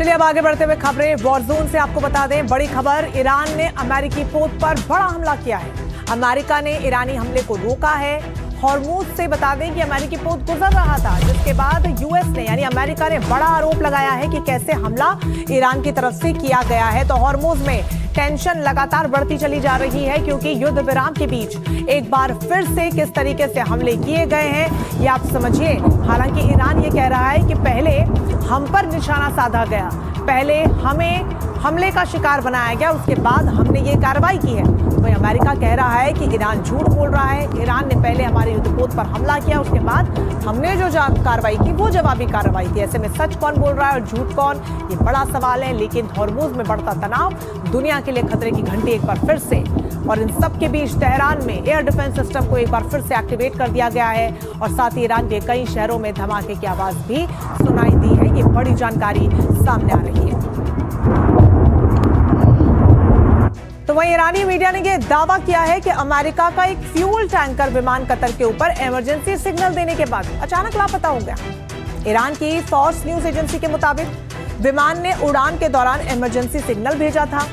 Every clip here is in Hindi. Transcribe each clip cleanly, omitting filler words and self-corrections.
चलिए अब आगे बढ़ते हुए खबरें वॉर जोन से आपको बता दें, बड़ी खबर, ईरान ने अमेरिकी पोत पर बड़ा हमला किया है। अमेरिका ने ईरानी हमले को रोका है। हॉर्मूज से बता दें कि अमेरिकी पोत गुजर रहा था, जिसके बाद यूएस ने यानी अमेरिका ने बड़ा आरोप लगाया है कि कैसे हमला ईरान की तरफ से किया गया है। तो हॉर्मूज में टेंशन लगातार बढ़ती चली जा रही है, क्योंकि युद्ध विराम के बीच एक बार फिर से किस तरीके से हमले किए गए हैं ये आप समझिए। हालांकि ईरान ये कह रहा है कि पहले हम पर निशाना साधा गया, पहले हमें हमले का शिकार बनाया गया, उसके बाद हमने ये कार्रवाई की है। वहीं अमेरिका कह रहा है कि ईरान झूठ बोल रहा है, ईरान ने पहले हमारे युद्धपोत पर हमला किया, उसके बाद हमने जो कार्रवाई की वो जवाबी कार्रवाई थी। ऐसे में सच कौन बोल रहा है और झूठ कौन, ये बड़ा सवाल है। लेकिन हॉर्मूज में बढ़ता तनाव, दुनिया के लिए खतरे की घंटी एक बार फिर से, और इन सब के बीच तेहरान में एयर डिफेंस सिस्टम को एक बार फिर से एक्टिवेट कर दिया गया है, और साथ ही ईरान के कई शहरों में धमाके की आवाज भी सुनाई दी है। ये बड़ी जानकारी सामने आ रही है। तो वहीं ईरानी मीडिया ने यह दावा किया है कि अमेरिका का एक फ्यूल टैंकर विमान कतर के ऊपर इमरजेंसी सिग्नल देने के बाद अचानक लापता हो गया। ईरान की फॉक्स न्यूज एजेंसी के मुताबिक विमान ने उड़ान के दौरान इमरजेंसी सिग्नल भेजा था।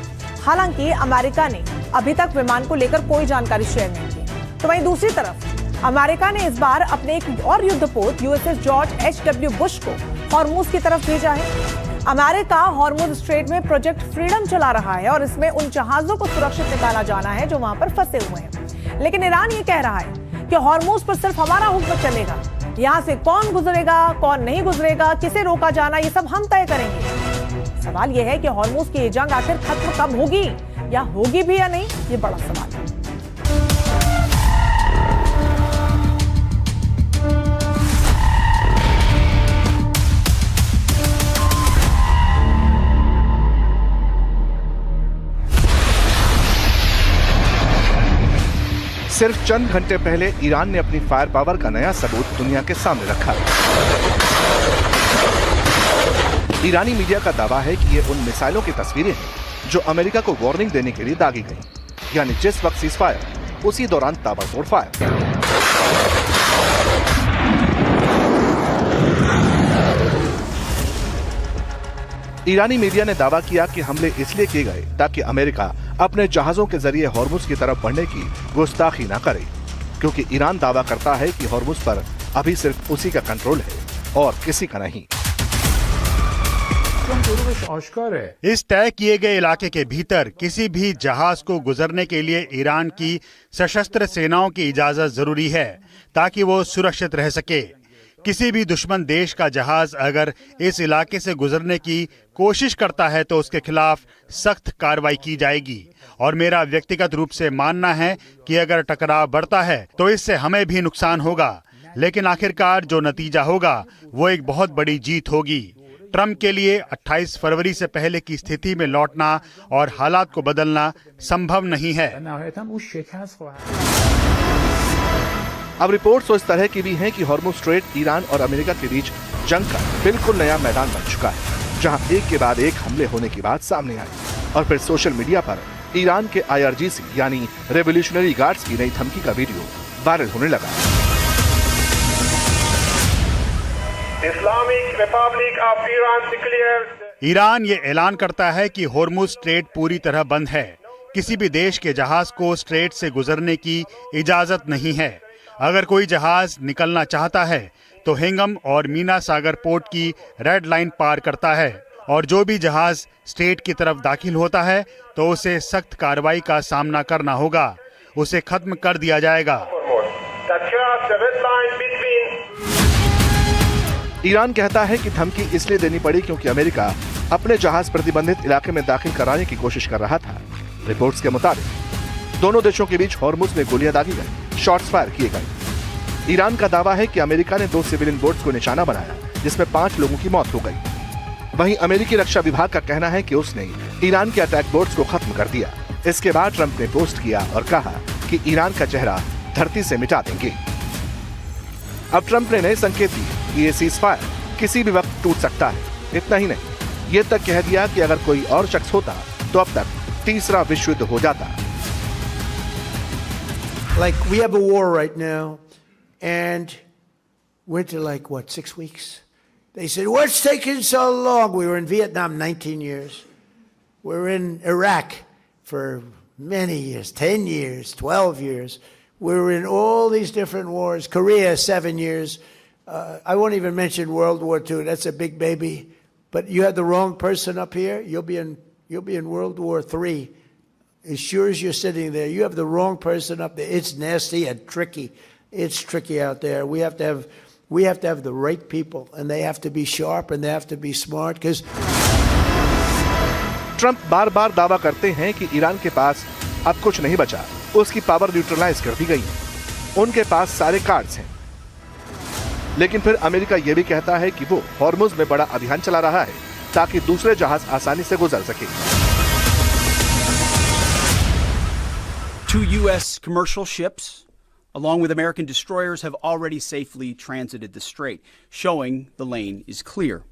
हालांकि अमेरिका ने अभी तक विमान को लेकर कोई जानकारी शेयर नहीं की। तो वहीं दूसरी तरफ अमेरिका ने इस बार अपने एक और युद्धपोत यूएसएस जॉर्ज एच.डब्ल्यू. बुश को हॉर्मूज की तरफ भेजा है। अमेरिका हॉर्मूज स्ट्रेट में प्रोजेक्ट फ्रीडम चला रहा है, और इसमें उन जहाजों को सुरक्षित निकाला जाना है जो वहां पर फंसे हुए हैं। लेकिन ईरान ये कह रहा है कि हॉर्मूज पर सिर्फ हमारा हुक्म चलेगा, यहां से कौन गुजरेगा कौन नहीं गुजरेगा, किसे रोका जाना, ये सब हम तय करेंगे। सवाल यह है कि हॉर्मूज की ये जंग आखिर खत्म कब होगी, या होगी भी या नहीं, ये बड़ा सवाल है। सिर्फ चंद घंटे पहले ईरान ने अपनी फायर पावर का नया सबूत दुनिया के सामने रखा। ईरानी मीडिया का दावा है कि ये उन मिसाइलों की तस्वीरें हैं जो अमेरिका को वार्निंग देने के लिए दागी गई, यानी जिस वक्त सीज फायर उसी दौरान ताबड़तोड़ फायर। ईरानी मीडिया ने दावा किया कि हमले इसलिए किए गए ताकि अमेरिका अपने जहाजों के जरिए हॉर्मुज की तरफ बढ़ने की गुस्ताखी न करे, क्योंकि ईरान दावा करता है कि हॉर्मुज पर अभी सिर्फ उसी का कंट्रोल है और किसी का नहीं। इस तय किए गए इलाके के भीतर किसी भी जहाज को गुजरने के लिए ईरान की सशस्त्र सेनाओं की इजाजत जरूरी है, ताकि वो सुरक्षित रह सके। किसी भी दुश्मन देश का जहाज अगर इस इलाके से गुजरने की कोशिश करता है तो उसके खिलाफ सख्त कार्रवाई की जाएगी, और मेरा व्यक्तिगत रूप से मानना है कि अगर टकराव बढ़ता है तो इससे हमें भी नुकसान होगा, लेकिन आखिरकार जो नतीजा होगा वो एक बहुत बड़ी जीत होगी। ट्रंप के लिए 28 फरवरी से पहले की स्थिति में लौटना और हालात को बदलना संभव नहीं है। अब रिपोर्ट्स तो इस तरह की भी हैं कि हॉर्मुज स्ट्रेट ईरान और अमेरिका के बीच जंग का बिल्कुल नया मैदान बन चुका है, जहां एक के बाद एक हमले होने की बात सामने आई, और फिर सोशल मीडिया पर ईरान के IRGC यानी रेवोल्यूशनरी गार्ड्स की नई धमकी का वीडियो वायरल होने लगा। Islamic Republic of Iran declares. Iran ये ऐलान करता है कि हॉर्मुज स्ट्रेट पूरी तरह बंद है। किसी भी देश के जहाज को स्ट्रेट से गुजरने की इजाजत नहीं है। अगर कोई जहाज निकलना चाहता है तो हिंगम और मीना सागर पोर्ट की रेड लाइन पार करता है, और जो भी जहाज स्ट्रेट की तरफ दाखिल होता है तो उसे सख्त कार्रवाई का सामना करना होगा, उसे खत्म कर दिया जाएगा। ईरान कहता है कि धमकी इसलिए देनी पड़ी क्योंकि अमेरिका अपने जहाज प्रतिबंधित इलाके में दाखिल कराने की कोशिश कर रहा था। रिपोर्ट्स के मुताबिक दोनों देशों के बीच हॉर्मुज में गोलियां दागी गई, शॉट्स फायर किए गए। ईरान का दावा है कि अमेरिका ने 2 सिविलियन बोट्स को निशाना बनाया, जिसमें 5 लोगों की मौत हो गई। वहीं अमेरिकी रक्षा विभाग का कहना है कि उसने ईरान के अटैक बोट्स को खत्म कर दिया। इसके बाद ट्रंप ने पोस्ट किया और कहा कि ईरान का चेहरा धरती से मिटा देंगे। अब ट्रंप ने नए संकेत दिए कि ये सीज फायर किसी भी वक्त टूट सकता है। इतना ही नहीं, ये तक कह दिया कि अगर कोई और शख्स होता तो अब तक तीसरा विश्व युद्ध हो जाता। Like we have a war right now, and we're into like what, 6 weeks? They said, what's taking so long? We were in Vietnam 19 years. We were in Iraq for many years, 10 years, 12 years. We were in all these different wars. Korea, 7 years. I won't even mention World War II. That's a big baby. But you had the wrong person up here, you'll be in World War III. As sure as you're sitting there, you have the wrong person up there. It's nasty and tricky. It's tricky out there. We have to have the right people, and they have to be sharp and they have to be smart. Because Trump बार बार दावा करते हैं कि ईरान के पास अब कुछ नहीं बचा, उसकी पावर न्यूट्रलाइज कर दी गई है, उनके पास सारे कार्ड्स हैं। लेकिन फिर अमेरिका यह भी कहता है कि वो हॉर्मुज में बड़ा अभियान चला रहा है ताकि दूसरे जहाज आसानी से गुजर सके। Two U.S. commercial ships, along with American destroyers, have already safely transited the strait, showing the lane is clear.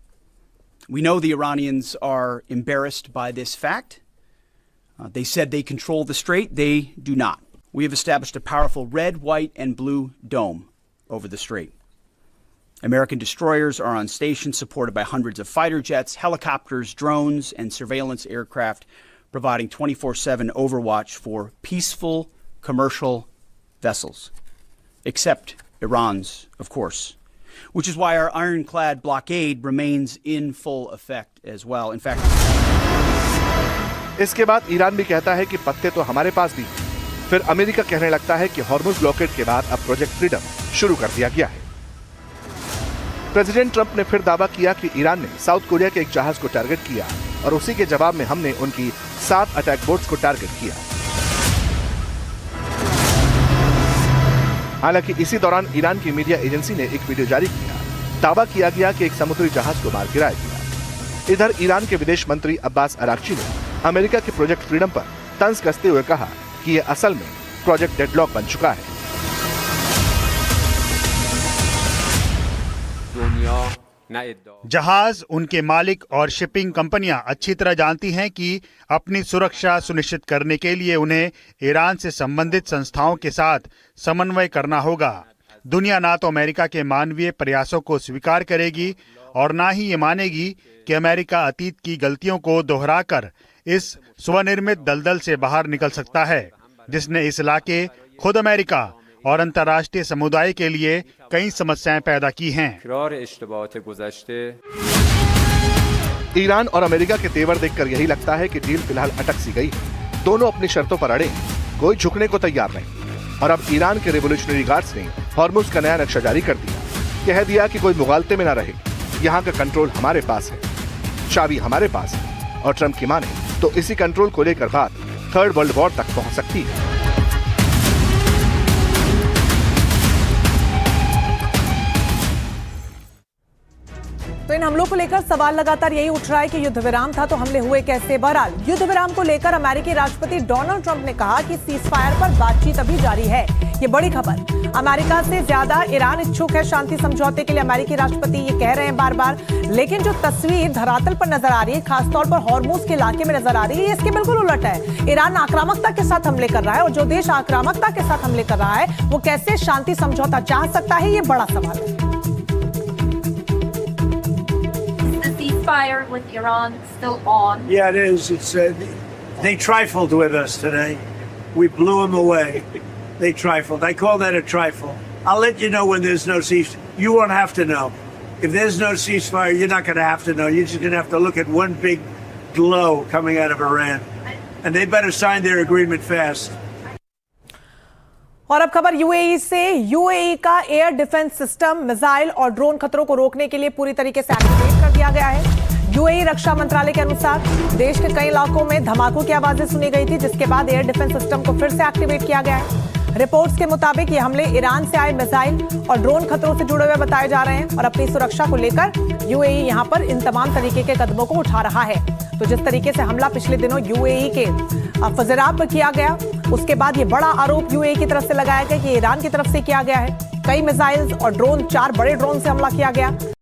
We know the Iranians are embarrassed by this fact. They said they control the strait. They do not. We have established a powerful red, white, and blue dome over the strait. American destroyers are on station, supported by hundreds of fighter jets, helicopters, drones, and surveillance aircraft, providing 24/7 overwatch for peaceful commercial vessels, except Iran's, of course, which is why our ironclad blockade remains in full effect as well. In fact, इसके बाद ईरान भी कहता है कि पत्ते तो हमारे पास भी हैं। फिर अमेरिका कहने लगता है कि हॉर्मुज ब्लॉकेड के बाद अब प्रोजेक्ट फ्रीडम शुरू कर दिया गया है। प्रेसिडेंट ट्रंप ने फिर दावा किया कि ईरान ने साउथ कोरिया के एक जहाज को टारगेट किया और उसी के जवाब में हमने उनकी 7 अटैक बोट्स को टारगेट किया। हालांकि इसी दौरान ईरान की मीडिया एजेंसी ने एक वीडियो जारी किया। दावा किया गया कि एक समुद्री जहाज को मार गिराया गया। इधर ईरान के विदेश मंत्री अब्बास अराक्ची ने अमेरिका के प्रोजेक्ट फ्रीडम पर तंज कसते हुए कहा कि यह असल में प्रोजेक्ट डेडलॉक बन चुका है। जहाज, उनके मालिक और शिपिंग कंपनियां अच्छी तरह जानती हैं कि अपनी सुरक्षा सुनिश्चित करने के लिए उन्हें ईरान से संबंधित संस्थाओं के साथ समन्वय करना होगा। दुनिया ना तो अमेरिका के मानवीय प्रयासों को स्वीकार करेगी और ना ही ये मानेगी कि अमेरिका अतीत की गलतियों को दोहराकर इस स्वनिर्मित दलदल से बाहर निकल सकता है, जिसने इस इलाके, खुद अमेरिका और अंतर्राष्ट्रीय समुदाय के लिए कई समस्याएं पैदा की हैं। ईरान और अमेरिका के तेवर देखकर यही लगता है कि डील फिलहाल अटक सी गई है। दोनों अपनी शर्तों पर अड़े, कोई झुकने को तैयार नहीं। और अब ईरान के रिवोल्यूशनरी गार्ड्स ने हॉर्मुज का नया नक्शा जारी कर दिया, कह दिया कि कोई मुगालते में न रहे, यहाँ का कंट्रोल हमारे पास है, चाबी हमारे पास है। और ट्रंप की माने तो इसी कंट्रोल को लेकर बात थर्ड वर्ल्ड वॉर तक पहुंच सकती है। तो इन हमलों को लेकर सवाल लगातार यही उठ रहा है कि युद्ध विराम था तो हमले हुए कैसे। बहरहाल युद्ध विराम को लेकर अमेरिकी राष्ट्रपति डोनाल्ड ट्रंप ने कहा कि सीजफायर पर बातचीत अभी जारी है। ये बड़ी खबर। अमेरिका से ज्यादा ईरान इच्छुक है शांति समझौते के लिए, अमेरिकी राष्ट्रपति ये कह रहे हैं बार बार। लेकिन जो तस्वीर धरातल पर नजर आ रही है, खासतौर पर हॉर्मुज के इलाके में नजर आ रही है, इसके बिल्कुल उलट है। ईरान आक्रामकता के साथ हमले कर रहा है और जो देश आक्रामकता के साथ हमले कर रहा है वो कैसे शांति समझौता चाह सकता है, ये बड़ा सवाल है। Fire with Iran still on? yeah, it is. It's they trifled with us today. We blew them away. They trifled. I call that a trifle. I'll let you know when there's no ceasefire. You won't have to know. If there's no ceasefire, you're not going to have to know. You're just going to have to look at one big glow coming out of Iran. And they better sign their agreement fast. और अब खबर यूएई से। यूएई का एयर डिफेंस सिस्टम मिसाइल और ड्रोन खतरों को रोकने के लिए पूरी तरीके से एक्टिवेट कर दिया गया है। यूएई रक्षा मंत्रालय के अनुसार देश के कई इलाकों में धमाकों की आवाजें सुनी गई थी, जिसके बाद एयर डिफेंस सिस्टम को फिर से एक्टिवेट किया गया है। रिपोर्ट्स के मुताबिक ये हमले ईरान से आए मिसाइल और ड्रोन खतरों से जुड़े हुए बताए जा रहे हैं और अपनी सुरक्षा को लेकर यूएई यहां पर इन तमाम तरीके के कदमों को उठा रहा है। तो जिस तरीके से हमला पिछले दिनों यूएई के फजरात पर किया गया, उसके बाद ये बड़ा आरोप यूएई की तरफ से लगाया गया कि ईरान की तरफ से किया गया है। कई मिसाइल्स और ड्रोन, 4 बड़े ड्रोन से हमला किया गया।